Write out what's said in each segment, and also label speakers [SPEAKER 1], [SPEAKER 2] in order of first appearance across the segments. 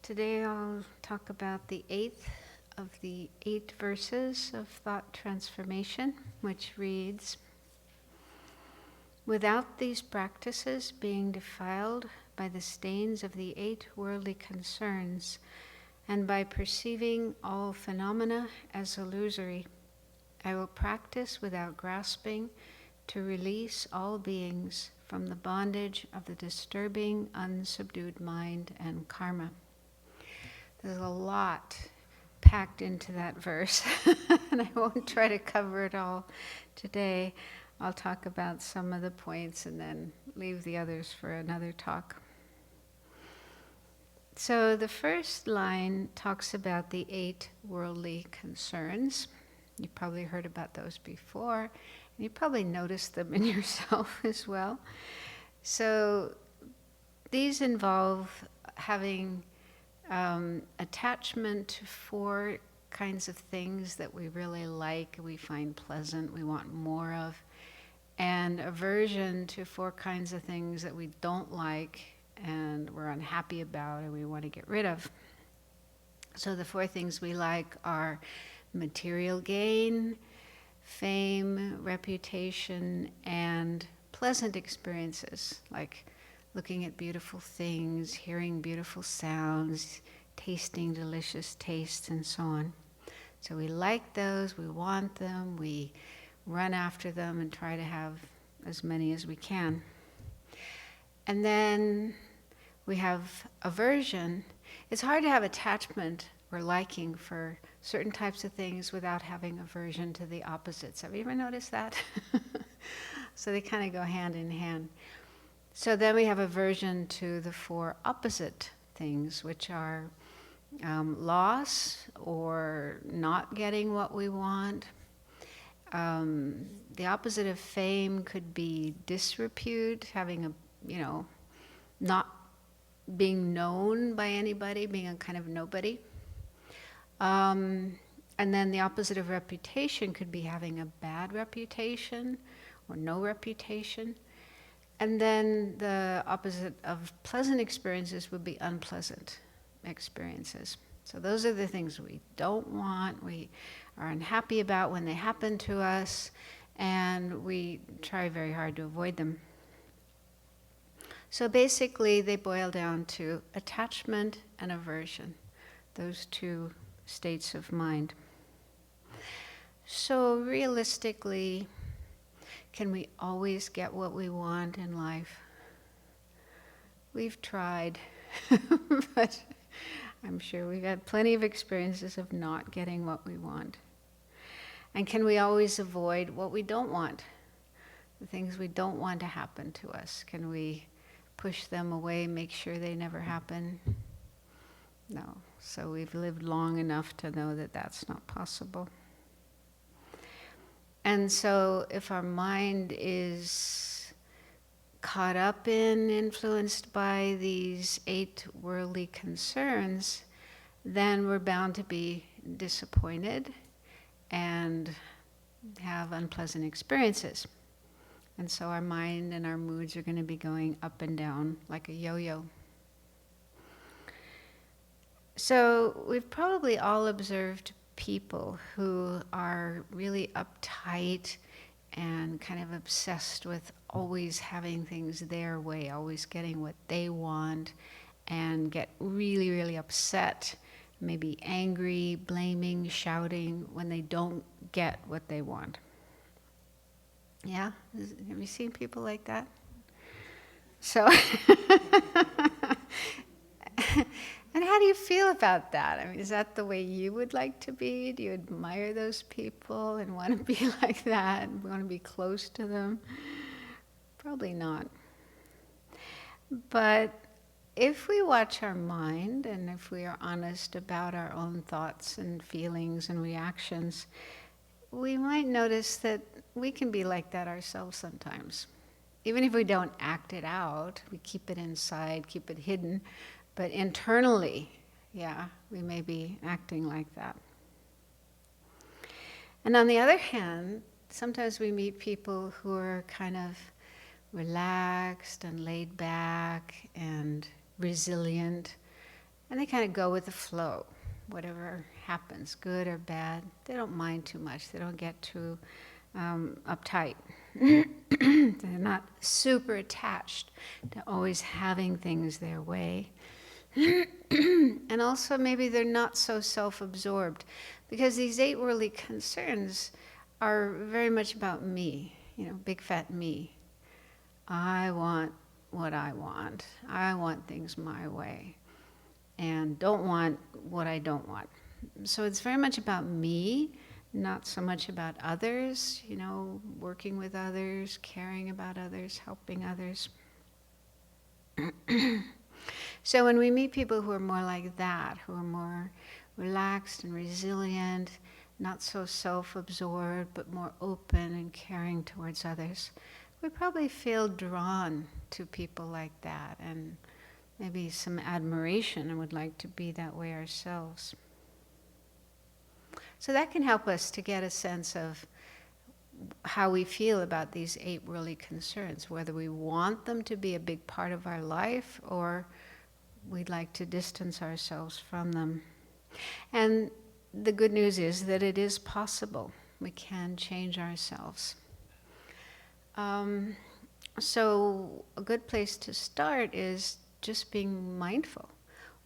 [SPEAKER 1] Today I'll talk about the 8th of the 8 verses of thought transformation, which reads, "Without these practices being defiled by the stains of the 8 worldly concerns, and by perceiving all phenomena as illusory, I will practice without grasping to release all beings from the bondage of the disturbing, unsubdued mind and karma." There's a lot packed into that verse, and I won't try to cover it all today. I'll talk about some of the points and then leave the others for another talk. So the first line talks about the 8 worldly concerns. You probably heard about those before, and you probably noticed them in yourself as well. So these involve having attachment to 4 kinds of things that we really like, we find pleasant, we want more of, and aversion to 4 kinds of things that we don't like and we're unhappy about and we want to get rid of. So the 4 things we like are material gain, fame, reputation, and pleasant experiences, like looking at beautiful things, hearing beautiful sounds, tasting delicious tastes, and so on. So we like those, we want them, we run after them and try to have as many as we can. And then we have aversion. It's hard to have attachment or liking for certain types of things without having aversion to the opposites. Have you ever noticed that? So they kind of go hand in hand. So then we have aversion to the 4 opposite things, which are loss or not getting what we want. The opposite of fame could be disrepute, having not being known by anybody, being a kind of nobody. And then the opposite of reputation could be having a bad reputation or no reputation. And then the opposite of pleasant experiences would be unpleasant experiences. So those are the things we don't want, we are unhappy about when they happen to us, and we try very hard to avoid them. So basically they boil down to attachment and aversion, those 2 states of mind. So realistically, can we always get what we want in life? We've tried, but I'm sure we've had plenty of experiences of not getting what we want. And can we always avoid what we don't want? The things we don't want to happen to us. Can we push them away, make sure they never happen? No. So we've lived long enough to know that that's not possible. And so if our mind is caught up in, influenced by these 8 worldly concerns, then we're bound to be disappointed and have unpleasant experiences. And so our mind and our moods are going to be going up and down like a yo-yo. So we've probably all observed people who are really uptight and kind of obsessed with always having things their way, always getting what they want, and get really, really upset, maybe angry, blaming, shouting when they don't get what they want. Yeah? Have you seen people like that? So, and how do you feel about that? I mean, is that the way you would like to be? Do you admire those people and want to be like that and want to be close to them? Probably not. But if we watch our mind and if we are honest about our own thoughts and feelings and reactions, we might notice that we can be like that ourselves sometimes. Even if we don't act it out, we keep it inside, keep it hidden, but internally, yeah, we may be acting like that. And on the other hand, sometimes we meet people who are kind of relaxed and laid back and resilient, and they kind of go with the flow. Whatever happens, good or bad, they don't mind too much. They don't get too uptight. They're not super attached to always having things their way. And also maybe they're not so self-absorbed, because these 8 worldly concerns are very much about me, big fat me. I want what I want. I want things my way, and don't want what I don't want. So it's very much about me, not so much about others, working with others, caring about others, helping others. So when we meet people who are more like that, who are more relaxed and resilient, not so self-absorbed, but more open and caring towards others, we probably feel drawn to people like that, and maybe some admiration, and would like to be that way ourselves. So that can help us to get a sense of how we feel about these 8 worldly concerns, whether we want them to be a big part of our life or we'd like to distance ourselves from them. And the good news is that it is possible. We can change ourselves. So a good place to start is just being mindful,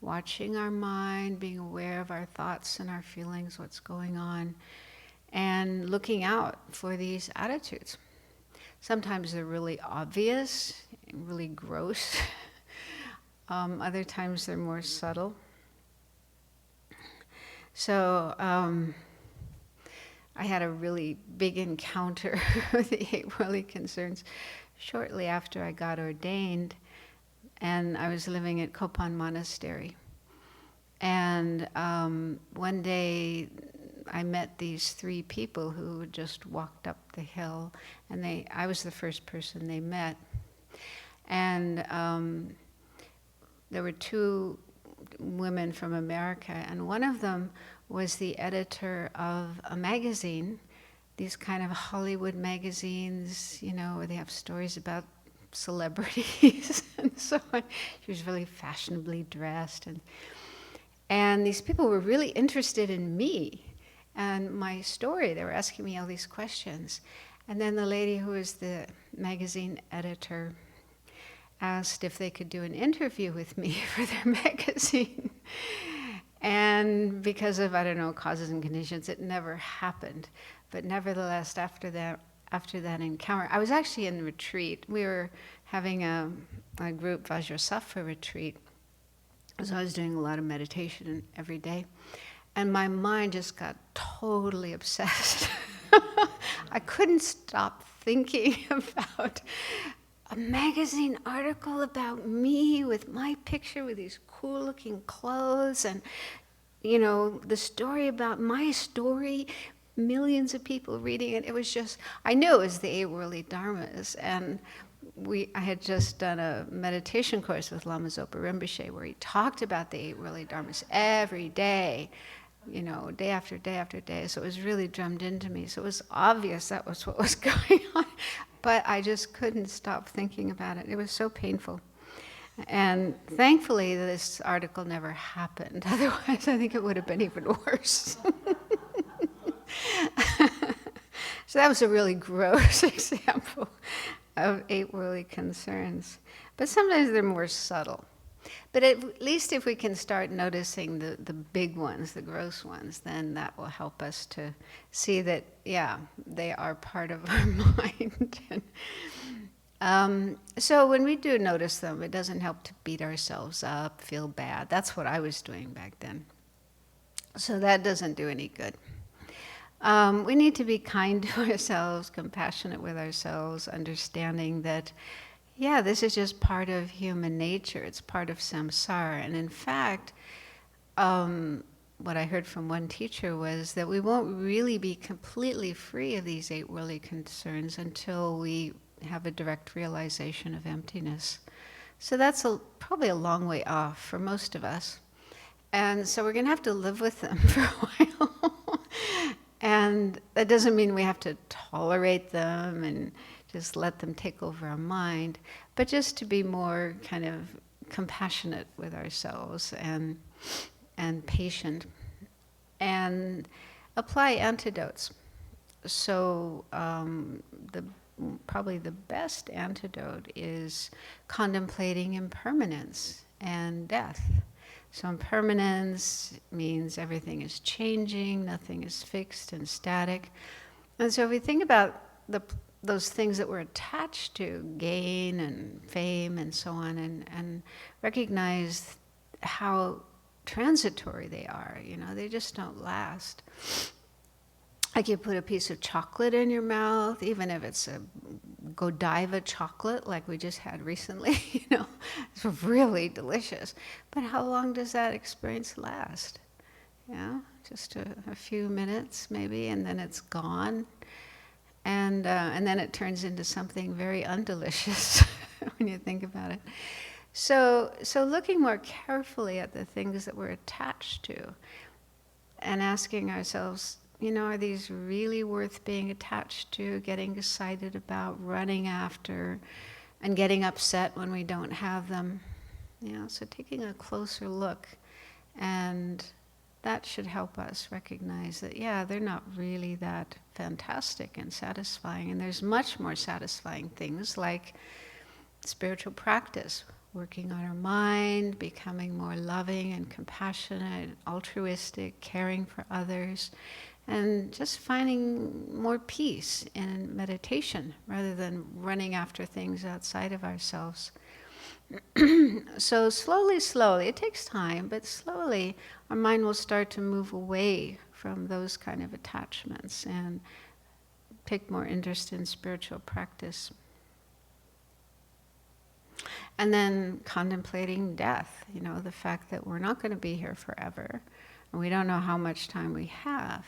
[SPEAKER 1] watching our mind, being aware of our thoughts and our feelings, what's going on, and looking out for these attitudes. Sometimes they're really obvious, really gross. Other times they're more subtle. So I had a really big encounter with the 8 worldly concerns shortly after I got ordained, and I was living at Kopan Monastery. And one day I met these 3 people who just walked up the hill, and I was the first person they met. And there were 2 women from America, and one of them was the editor of a magazine, these kind of Hollywood magazines, where they have stories about celebrities and so on. She was really fashionably dressed, and these people were really interested in me and my story. They were asking me all these questions. And then the lady who was the magazine editor asked if they could do an interview with me for their magazine. And because of, causes and conditions, it never happened. But nevertheless, after that encounter, I was actually in retreat. We were having a group Vajrasattva retreat. So I was doing a lot of meditation every day. And my mind just got totally obsessed. I couldn't stop thinking about a magazine article about me with my picture with these cool looking clothes, and the story about my story, millions of people reading it. It was just, I knew it was the 8 worldly dharmas, and I had just done a meditation course with Lama Zopa Rinpoche where he talked about the 8 worldly dharmas every day, day after day after day. So it was really drummed into me. So it was obvious that was what was going on. But I just couldn't stop thinking about it. It was so painful. And thankfully, this article never happened. Otherwise, I think it would have been even worse. So that was a really gross example of 8 worldly concerns. But sometimes they're more subtle. But at least if we can start noticing the big ones, the gross ones, then that will help us to see that, they are part of our mind. So when we do notice them, it doesn't help to beat ourselves up, feel bad. That's what I was doing back then. So that doesn't do any good. We need to be kind to ourselves, compassionate with ourselves, understanding that this is just part of human nature. It's part of samsara. And in fact, what I heard from one teacher was that we won't really be completely free of these 8 worldly concerns until we have a direct realization of emptiness. So that's probably a long way off for most of us. And so we're going to have to live with them for a while. And that doesn't mean we have to tolerate them and just let them take over our mind, but just to be more kind of compassionate with ourselves and and patient, and apply antidotes. So probably the best antidote is contemplating impermanence and death. So impermanence means everything is changing, nothing is fixed and static. And so if we think about those things that we're attached to, gain and fame and so on, and recognize how transitory they are, they just don't last. Like you put a piece of chocolate in your mouth, even if it's a Godiva chocolate like we just had recently, it's really delicious. But how long does that experience last? Just a few minutes maybe, and then it's gone. And then it turns into something very undelicious when you think about it. So looking more carefully at the things that we're attached to and asking ourselves, are these really worth being attached to, getting excited about, running after, and getting upset when we don't have them? So taking a closer look, and that should help us recognize that, they're not really that fantastic and satisfying. And there's much more satisfying things like spiritual practice, working on our mind, becoming more loving and compassionate, altruistic, caring for others, and just finding more peace in meditation rather than running after things outside of ourselves. So slowly, it takes time, but slowly our mind will start to move away from those kind of attachments and take more interest in spiritual practice. And then contemplating death, the fact that we're not going to be here forever, and we don't know how much time we have.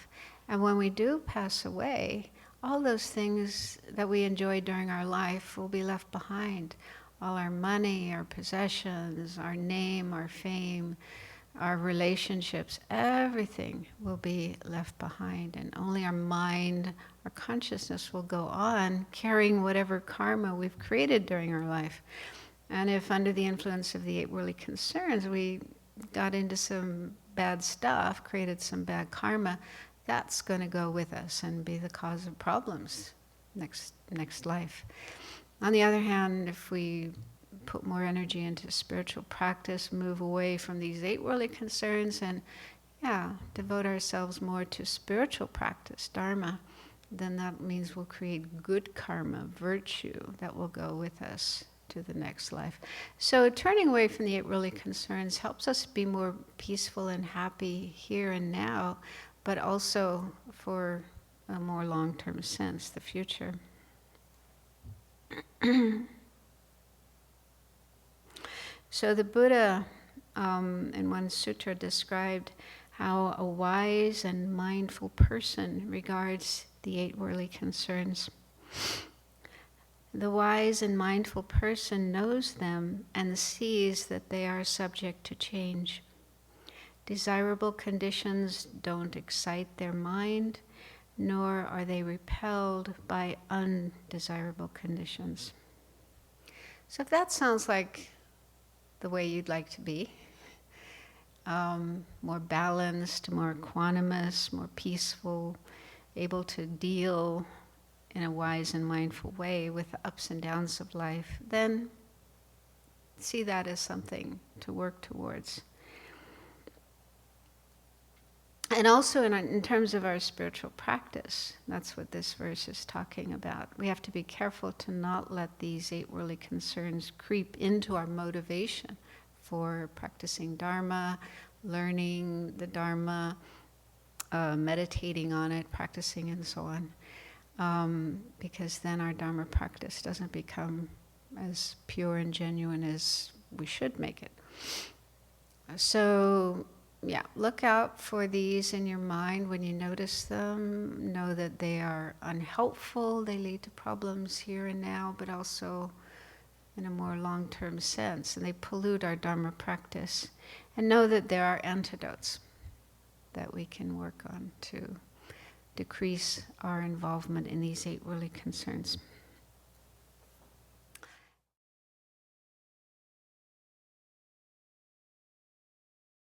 [SPEAKER 1] And when we do pass away, all those things that we enjoyed during our life will be left behind. All our money, our possessions, our name, our fame, our relationships, everything will be left behind. And only our mind, our consciousness will go on carrying whatever karma we've created during our life. And if under the influence of the 8 worldly concerns we got into some bad stuff, created some bad karma, that's going to go with us and be the cause of problems next life. On the other hand, if we put more energy into spiritual practice, move away from these 8 worldly concerns, and devote ourselves more to spiritual practice, dharma, then that means we'll create good karma, virtue, that will go with us to the next life. So turning away from the 8 worldly concerns helps us be more peaceful and happy here and now, but also for a more long-term sense, the future. So the Buddha, in one sutra, described how a wise and mindful person regards the 8 worldly concerns. The wise and mindful person knows them and sees that they are subject to change. Desirable conditions don't excite their mind, nor are they repelled by undesirable conditions. So if that sounds like the way you'd like to be, more balanced, more equanimous, more peaceful, able to deal in a wise and mindful way with the ups and downs of life, then see that as something to work towards. And also in terms of our spiritual practice, that's what this verse is talking about. We have to be careful to not let these 8 worldly concerns creep into our motivation for practicing Dharma, learning the Dharma, meditating on it, practicing and so on. Because then our Dharma practice doesn't become as pure and genuine as we should make it. So, look out for these in your mind when you notice them. Know that they are unhelpful, they lead to problems here and now, but also in a more long-term sense, and they pollute our Dharma practice. And know that there are antidotes that we can work on to decrease our involvement in these 8 worldly concerns.